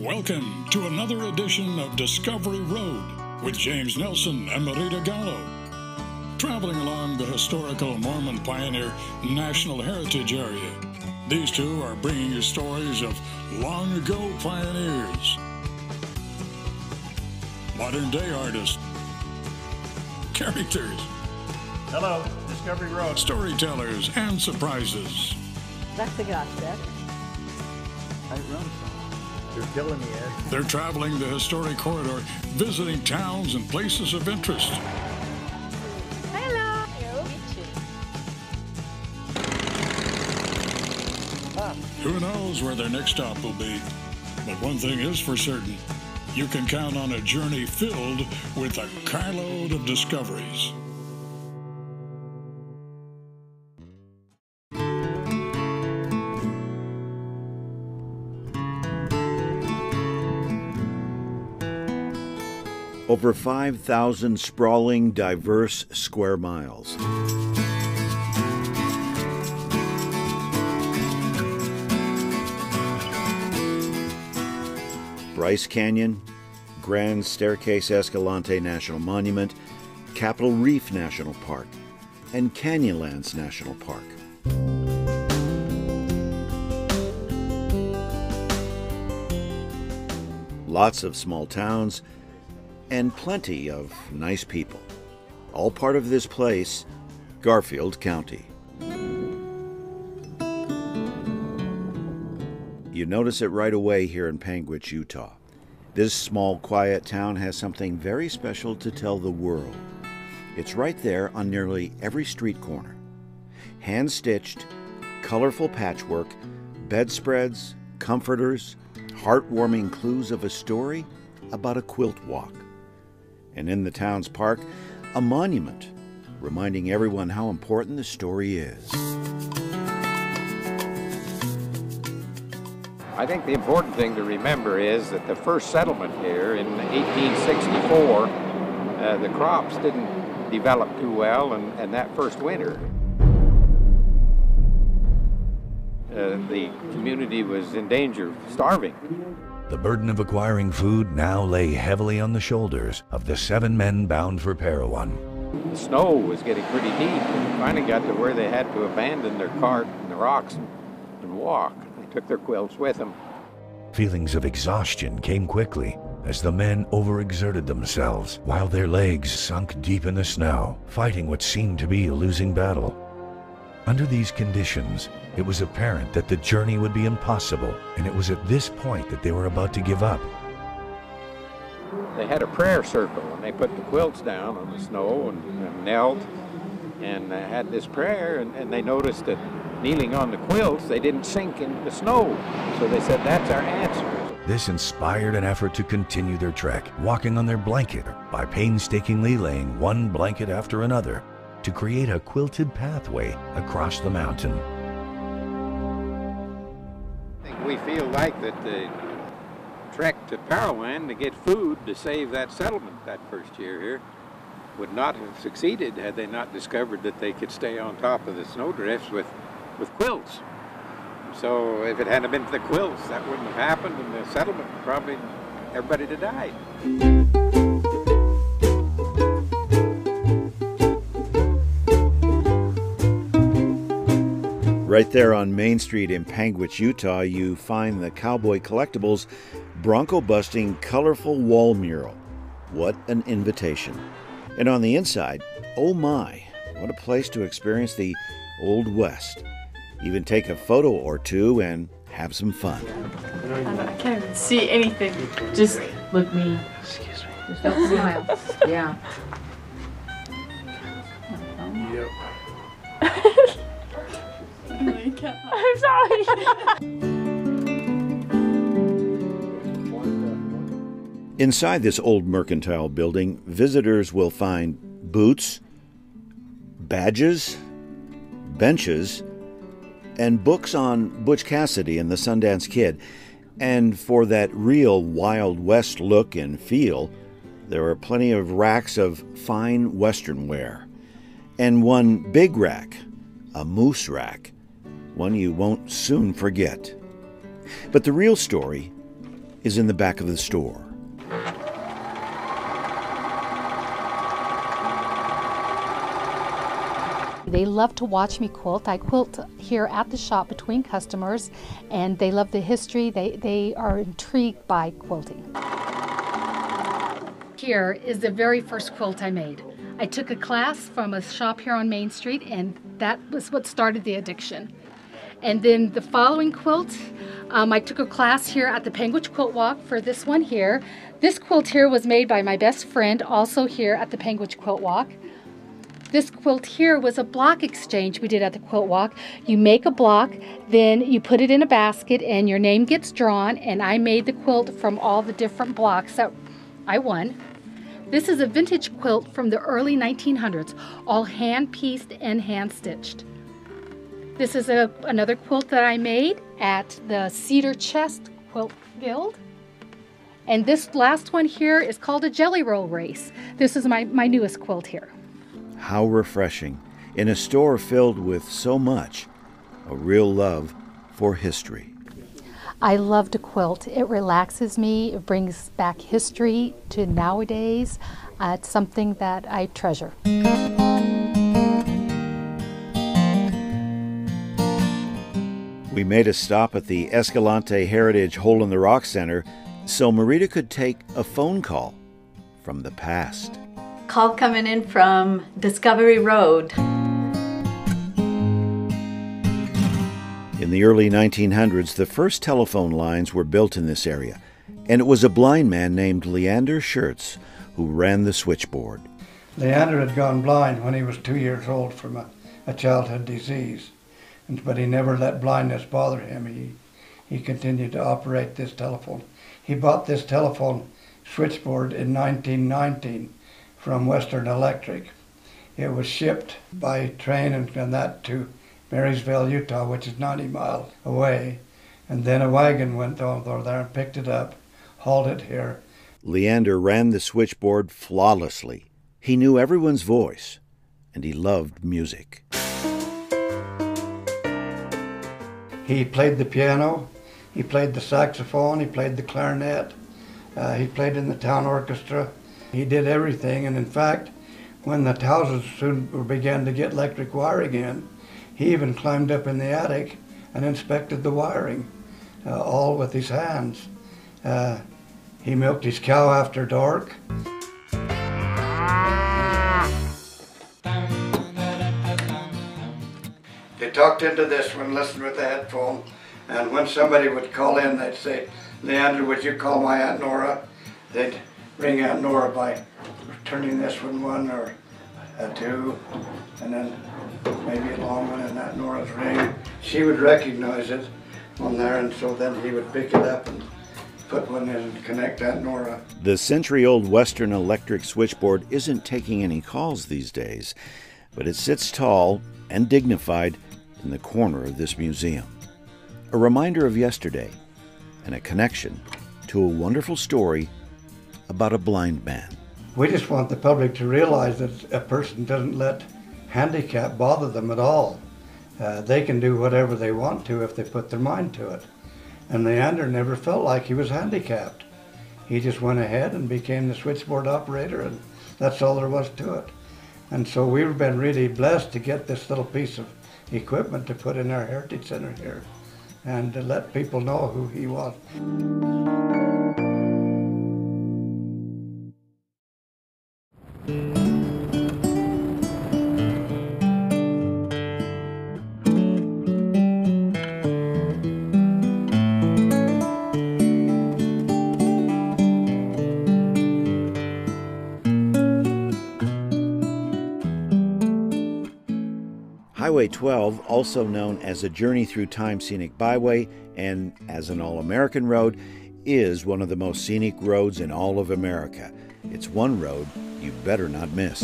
Welcome to another edition of Discovery Road with James Nelson and Marita Gallo. Traveling along the historical Mormon Pioneer National Heritage Area, these two are bringing you stories of long-ago pioneers, modern-day artists, characters, hello, Discovery Road, storytellers, and surprises. That's the gossip. You're killing me, Ed. They're traveling the historic corridor, visiting towns and places of interest. Hello. Who knows where their next stop will be? But one thing is for certain, you can count on a journey filled with a carload of discoveries. Over 5,000 sprawling, diverse square miles. Bryce Canyon, Grand Staircase Escalante National Monument, Capitol Reef National Park, and Canyonlands National Park. Lots of small towns, and plenty of nice people. All part of this place, Garfield County. You notice it right away here in Panguitch, Utah. This small, quiet town has something very special to tell the world. It's right there on nearly every street corner. Hand-stitched, colorful patchwork, bedspreads, comforters, heartwarming clues of a story about a quilt walk. And in the town's park, a monument reminding everyone how important the story is. I think the important thing to remember is that the first settlement here in 1864, the crops didn't develop too well, and that first winter, the community was in danger of starving. The burden of acquiring food now lay heavily on the shoulders of the 7 men bound for Parowan. The snow was getting pretty deep, and finally got to where they had to abandon their cart in the rocks and walk. They took their quilts with them. Feelings of exhaustion came quickly as the men overexerted themselves while their legs sunk deep in the snow, fighting what seemed to be a losing battle. Under these conditions, it was apparent that the journey would be impossible, and it was at this point that they were about to give up. They had a prayer circle, and they put the quilts down on the snow and knelt and had this prayer, and they noticed that kneeling on the quilts, they didn't sink in the snow. So they said, that's our answer. This inspired an effort to continue their trek, walking on their blanket by painstakingly laying one blanket after another to create a quilted pathway across the mountain. I think we feel like that the trek to Parowan to get food to save that settlement that first year here would not have succeeded had they not discovered that they could stay on top of the snowdrifts with quilts. So if it hadn't been for the quilts, that wouldn't have happened, and the settlement probably everybody would have died. Right there on Main Street in Panguitch, Utah, you find the Cowboy Collectibles bronco-busting colorful wall mural. What an invitation. And on the inside, oh my, what a place to experience the Old West. Even take a photo or two and have some fun. I can't even see anything. Just look mean. Excuse me. Just don't smile. Yeah. Yep. I'm sorry. Inside this old mercantile building, visitors will find boots, badges, benches, and books on Butch Cassidy and the Sundance Kid. And for that real Wild West look and feel, there are plenty of racks of fine Western wear. And one big rack, a moose rack, one you won't soon forget. But the real story is in the back of the store. They love to watch me quilt. I quilt here at the shop between customers, and they love the history. They are intrigued by quilting. Here is the very first quilt I made. I took a class from a shop here on Main Street, and that was what started the addiction. And then the following quilt, I took a class here at the Panguitch Quilt Walk for this one here. This quilt here was made by my best friend, also here at the Panguitch Quilt Walk. This quilt here was a block exchange we did at the Quilt Walk. You make a block, then you put it in a basket, and your name gets drawn, and I made the quilt from all the different blocks that I won. This is a vintage quilt from the early 1900s, all hand-pieced and hand-stitched. This is another quilt that I made at the Cedar Chest Quilt Guild. And this last one here is called a Jelly Roll Race. This is my newest quilt here. How refreshing. In a store filled with so much, a real love for history. I love to quilt. It relaxes me. It brings back history to nowadays. It's something that I treasure. We made a stop at the Escalante Heritage Hole in the Rock Center so Marita could take a phone call from the past. Call coming in from Discovery Road. In the early 1900s, the first telephone lines were built in this area, and it was a blind man named Leander Schertz who ran the switchboard. Leander had gone blind when he was 2 years old from a childhood disease, but he never let blindness bother him. He continued to operate this telephone. He bought this telephone switchboard in 1919 from Western Electric. It was shipped by train and that to Marysville, Utah, which is 90 miles away. And then a wagon went over there and picked it up, hauled it here. Leander ran the switchboard flawlessly. He knew everyone's voice, and he loved music. He played the piano, he played the saxophone, he played the clarinet, he played in the town orchestra. He did everything, and in fact, when the houses soon began to get electric wiring in, he even climbed up in the attic and inspected the wiring, all with his hands. He milked his cow after dark. They talked into this one, listened with the headphone, and when somebody would call in, they'd say, "Leander, would you call my Aunt Nora?" They'd ring Aunt Nora by turning this one or a two, and then maybe a long one, and Aunt Nora's ring. She would recognize it on there, and so then he would pick it up and put one in and connect Aunt Nora. The century-old Western Electric switchboard isn't taking any calls these days, but it sits tall and dignified in the corner of this museum. A reminder of yesterday and a connection to a wonderful story about a blind man. We just want the public to realize that a person doesn't let handicap bother them at all. They can do whatever they want to if they put their mind to it. And Leander never felt like he was handicapped. He just went ahead and became the switchboard operator, and that's all there was to it. And so we've been really blessed to get this little piece of equipment to put in our Heritage Center here and to let people know who he was. Highway 12, also known as a Journey Through Time Scenic Byway and as an All-American Road, is one of the most scenic roads in all of America. It's one road you better not miss.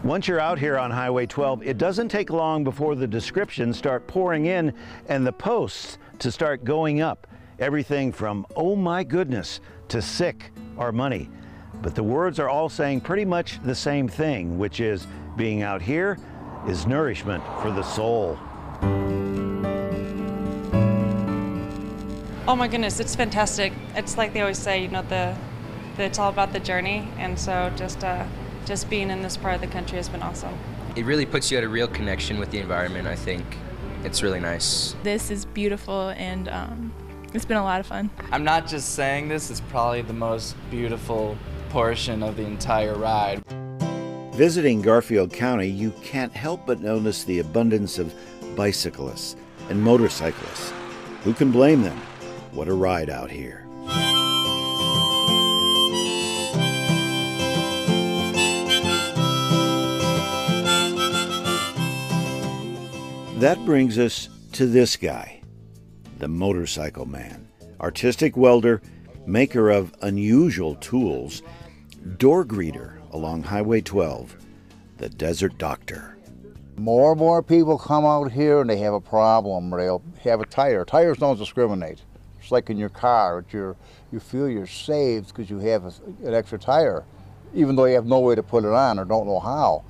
Once you're out here on Highway 12, it doesn't take long before the descriptions start pouring in and the posts to start going up. Everything from, oh my goodness, to sick or money. But the words are all saying pretty much the same thing, which is being out here is nourishment for the soul. Oh my goodness, it's fantastic. It's like they always say, you know, it's all about the journey, and so just being in this part of the country has been awesome. It really puts you at a real connection with the environment, I think. It's really nice. This is beautiful, and it's been a lot of fun. I'm not just saying this, it's probably the most beautiful portion of the entire ride. Visiting Garfield County, you can't help but notice the abundance of bicyclists and motorcyclists. Who can blame them? What a ride out here. That brings us to this guy, the motorcycle man, artistic welder, maker of unusual tools, door greeter along Highway 12, the Desert Doctor. More and more people come out here and they have a problem, or they'll have a tire. Tires don't discriminate. It's like in your car, you feel you're saved because you have an extra tire, even though you have no way to put it on or don't know how.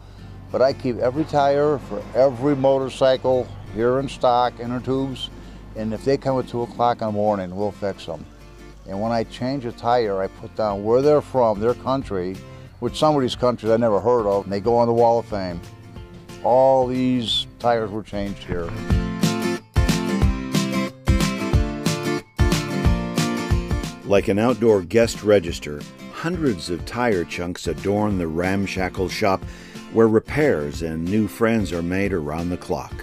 But I keep every tire for every motorcycle here in stock, inner tubes, and if they come at 2 o'clock in the morning, we'll fix them. And when I change a tire, I put down where they're from, their country, which some of these countries I never heard of, and they go on the Wall of Fame. All these tires were changed here. Like an outdoor guest register, hundreds of tire chunks adorn the ramshackle shop where repairs and new friends are made around the clock.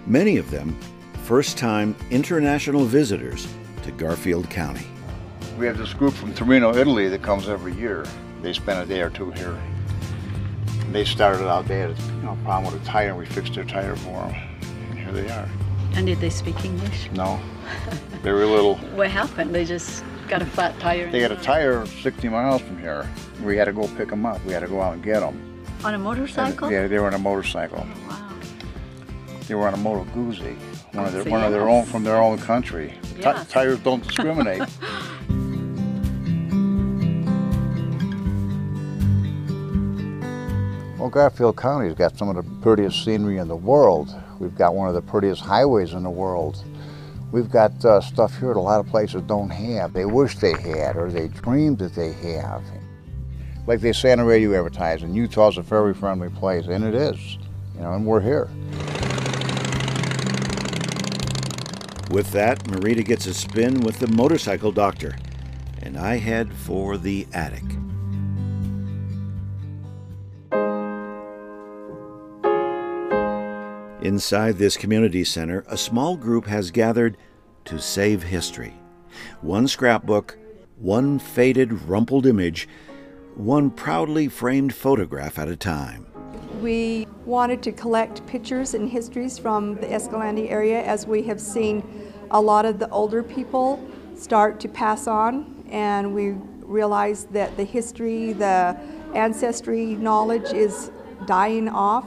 Many of them first-time international visitors to Garfield County. We have this group from Torino, Italy that comes every year. They spend a day or two here. And they started out, they had a problem with a tire, and we fixed their tire for them. And here they are. And did they speak English? No, they were little. What happened? They just got a flat tire? They had a tire 60 miles from here. We had to go pick them up. We had to go out and get them. On a motorcycle? Yeah, they were on a motorcycle. Oh, wow. They were on a Moto Guzzi, one of their own from their own country. Yes. Tires don't discriminate. Well, Garfield County's got some of the prettiest scenery in the world. We've got one of the prettiest highways in the world. We've got stuff here that a lot of places don't have. They wish they had, or they dreamed that they have. Like they say on the radio advertising, Utah's a very friendly place, and it is, and we're here. With that, Marita gets a spin with the motorcycle doctor, and I head for the attic. Inside this community center, a small group has gathered to save history. One scrapbook, one faded, rumpled image, one proudly framed photograph at a time. We wanted to collect pictures and histories from the Escalante area, as we have seen a lot of the older people start to pass on, and we realized that the history, the ancestry knowledge is dying off.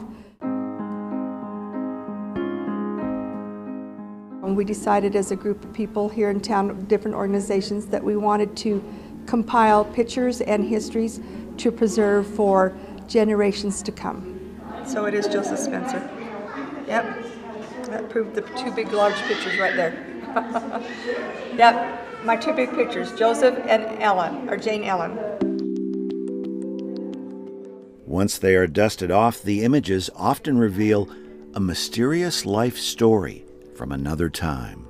And we decided as a group of people here in town, different organizations, that we wanted to compile pictures and histories to preserve for generations to come. So it is Joseph Spencer. Yep, that proved the two big large pictures right there. Yep, my two big pictures, Joseph and Ellen, or Jane Ellen. Once they are dusted off, the images often reveal a mysterious life story from another time.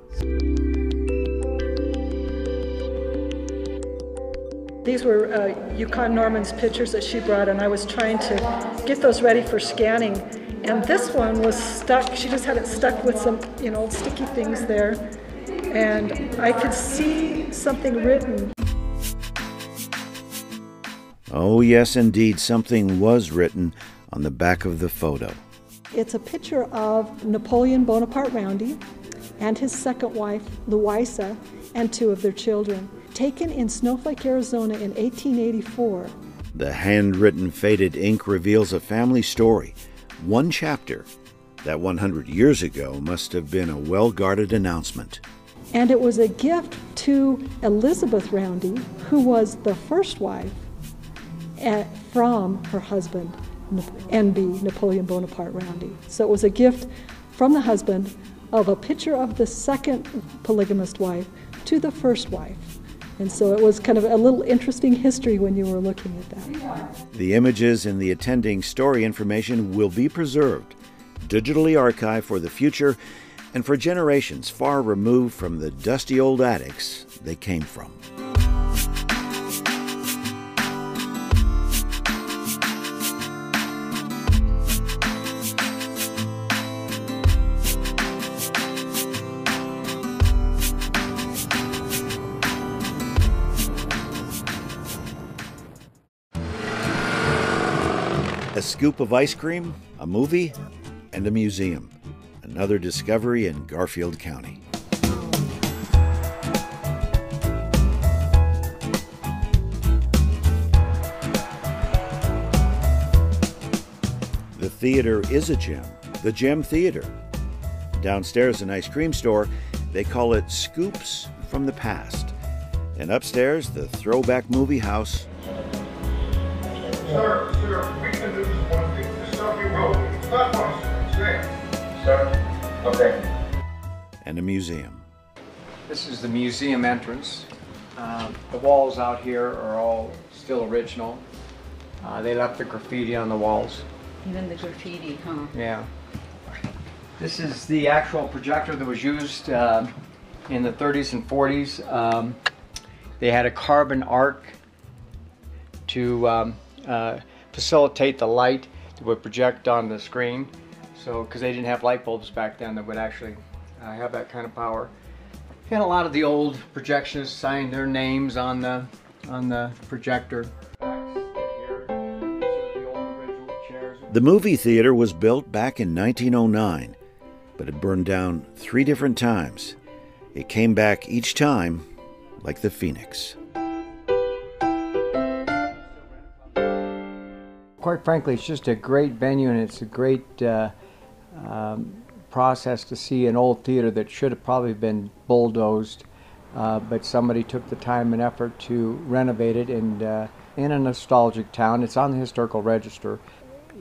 These were Yukon Norman's pictures that she brought, and I was trying to get those ready for scanning. And this one was stuck. She just had it stuck with some, sticky things there. And I could see something written. Oh, yes, indeed, something was written on the back of the photo. It's a picture of Napoleon Bonaparte Roundy and his second wife, Louisa, and two of their children, taken in Snowflake, Arizona in 1884. The handwritten faded ink reveals a family story, one chapter that 100 years ago must have been a well-guarded announcement. And it was a gift to Elizabeth Roundy, who was the first wife, from her husband, NB, Napoleon Bonaparte Roundy. So it was a gift from the husband of a picture of the second polygamist wife to the first wife. And so it was kind of a little interesting history when you were looking at that. The images and the attending story information will be preserved, digitally archived for the future and for generations far removed from the dusty old attics they came from. A scoop of ice cream, a movie, and a museum. Another discovery in Garfield County. The theater is a gem, the Gem Theater. Downstairs, an ice cream store, they call it Scoops from the Past. And upstairs, the throwback movie house. Sir, we can do this one thing. Discovery Road. It's not one, it's there. Sir? Okay. And a museum. This is the museum entrance. The walls out here are all still original. They left the graffiti on the walls. Even the graffiti, huh? Yeah. This is the actual projector that was used in the 30s and 40s. They had a carbon arc to facilitate the light that would project on the screen. So, because they didn't have light bulbs back then that would actually have that kind of power. And a lot of the old projectionists signed their names on the projector. The movie theater was built back in 1909, but it burned down 3 different times. It came back each time like the phoenix. Quite frankly, it's just a great venue, and it's a great process to see an old theater that should have probably been bulldozed, but somebody took the time and effort to renovate it, and in a nostalgic town, it's on the historical register.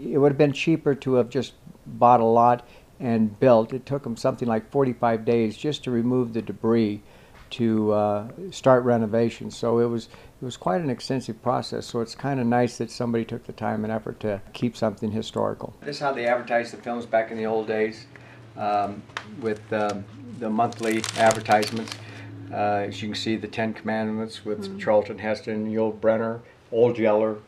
It would have been cheaper to have just bought a lot and built. It took them something like 45 days just to remove the debris to start renovations. So it was quite an extensive process. So it's kind of nice that somebody took the time and effort to keep something historical. This is how they advertised the films back in the old days, with the monthly advertisements. As you can see, the 10 Commandments with Charlton Heston, Yul Brynner, Old Yeller,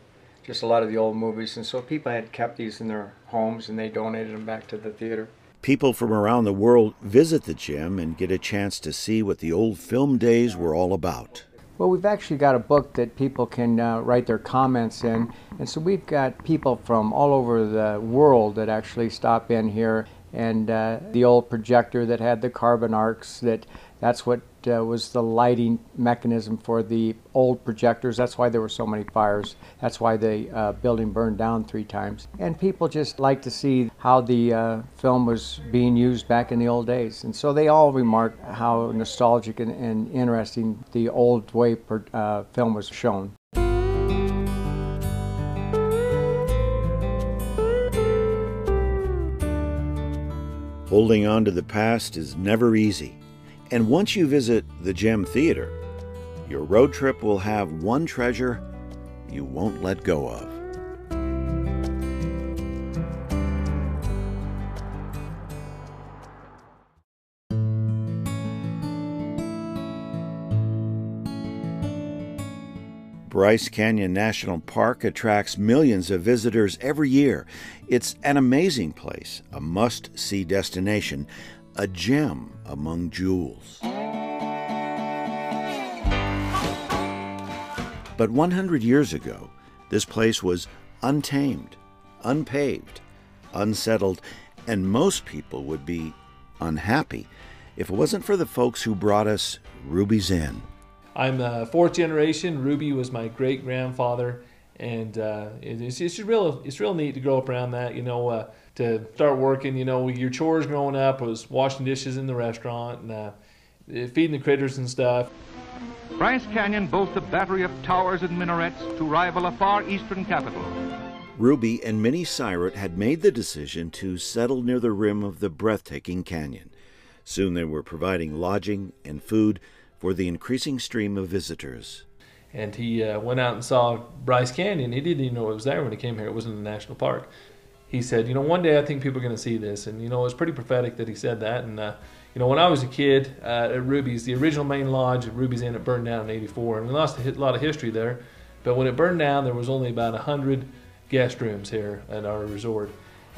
just a lot of the old movies. And so people had kept these in their homes and they donated them back to the theater. People from around the world visit the gym and get a chance to see what the old film days were all about. Well, we've actually got a book that people can write their comments in, and so we've got people from all over the world that actually stop in here, and the old projector that had the carbon arcs, that's what was the lighting mechanism for the old projectors. That's why there were so many fires. That's why the building burned down 3 times. And people just like to see how the film was being used back in the old days. And so they all remark how nostalgic and interesting the old way film was shown. Holding on to the past is never easy. And once you visit the Gem Theater, your road trip will have one treasure you won't let go of. Bryce Canyon National Park attracts millions of visitors every year. It's an amazing place, a must-see destination, a gem among jewels. But 100 years ago, this place was untamed, unpaved, unsettled, and most people would be unhappy if it wasn't for the folks who brought us Ruby's Inn. I'm 4th generation. Ruby was my great-grandfather, and it's real neat to grow up around that, you know, to start working, you know, your chores growing up was washing dishes in the restaurant, feeding the critters and stuff. Bryce Canyon boasts a battery of towers and minarets to rival a far eastern capital. Ruby and Minnie Syrett had made the decision to settle near the rim of the breathtaking canyon. Soon they were providing lodging and food for the increasing stream of visitors. And he went out and saw Bryce Canyon. He didn't even know it was there when he came here. It wasn't a national park. He said, you know, one day I think people are going to see this. And, you know, it was pretty prophetic that he said that. And, you know, when I was a kid at Ruby's, the original main lodge at Ruby's Inn, it burned down in '84. And we lost a lot of history there. But when it burned down, there was only about 100 guest rooms here at our resort.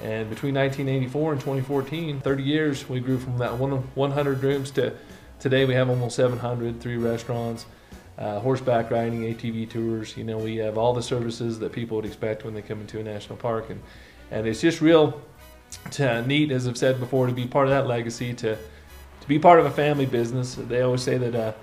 And between 1984 and 2014, 30 years, we grew from that 100 rooms to today we have almost 700, 3 restaurants, horseback riding, ATV tours. You know, we have all the services that people would expect when they come into a national park. And it's just real neat, as I've said before, to be part of that legacy, to be part of a family business. They always say that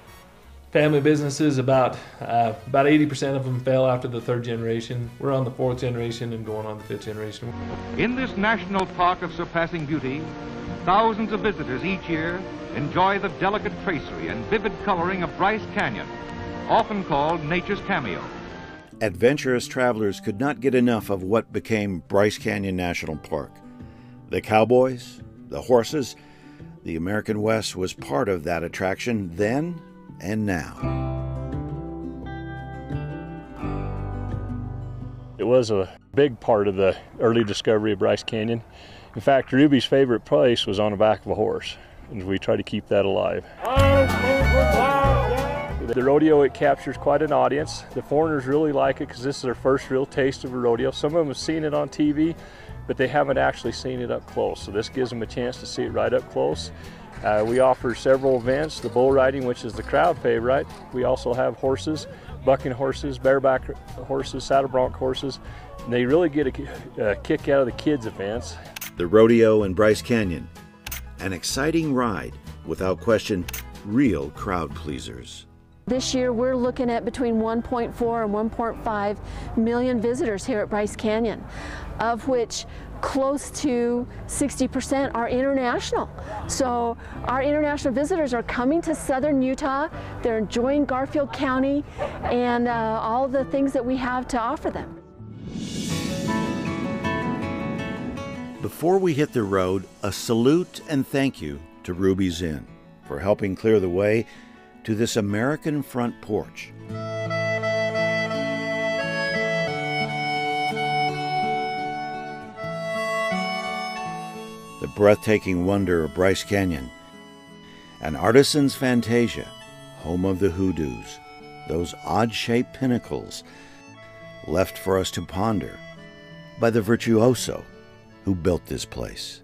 family businesses, about 80% of them fail after the 3rd generation. We're on the 4th generation and going on the 5th generation. In this national park of surpassing beauty, thousands of visitors each year enjoy the delicate tracery and vivid coloring of Bryce Canyon, often called nature's cameo. Adventurous travelers could not get enough of what became Bryce Canyon National Park. The cowboys, the horses, the American West was part of that attraction then and now. It was a big part of the early discovery of Bryce Canyon. In fact, Ruby's favorite place was on the back of a horse, and we try to keep that alive. The rodeo, it captures quite an audience. The foreigners really like it because this is their first real taste of a rodeo. Some of them have seen it on TV, but they haven't actually seen it up close. So this gives them a chance to see it right up close. We offer several events, the bull riding, which is the crowd favorite. We also have horses, bucking horses, bareback horses, saddle bronc horses, and they really get a kick out of the kids' events. The rodeo in Bryce Canyon, an exciting ride, without question, real crowd pleasers. This year we're looking at between 1.4 and 1.5 million visitors here at Bryce Canyon, of which close to 60% are international. So our international visitors are coming to southern Utah. They're enjoying Garfield County and all the things that we have to offer them. Before we hit the road, a salute and thank you to Ruby's Inn for helping clear the way to this American front porch. The breathtaking wonder of Bryce Canyon, an artisan's fantasia, home of the hoodoos, those odd-shaped pinnacles left for us to ponder by the virtuoso who built this place.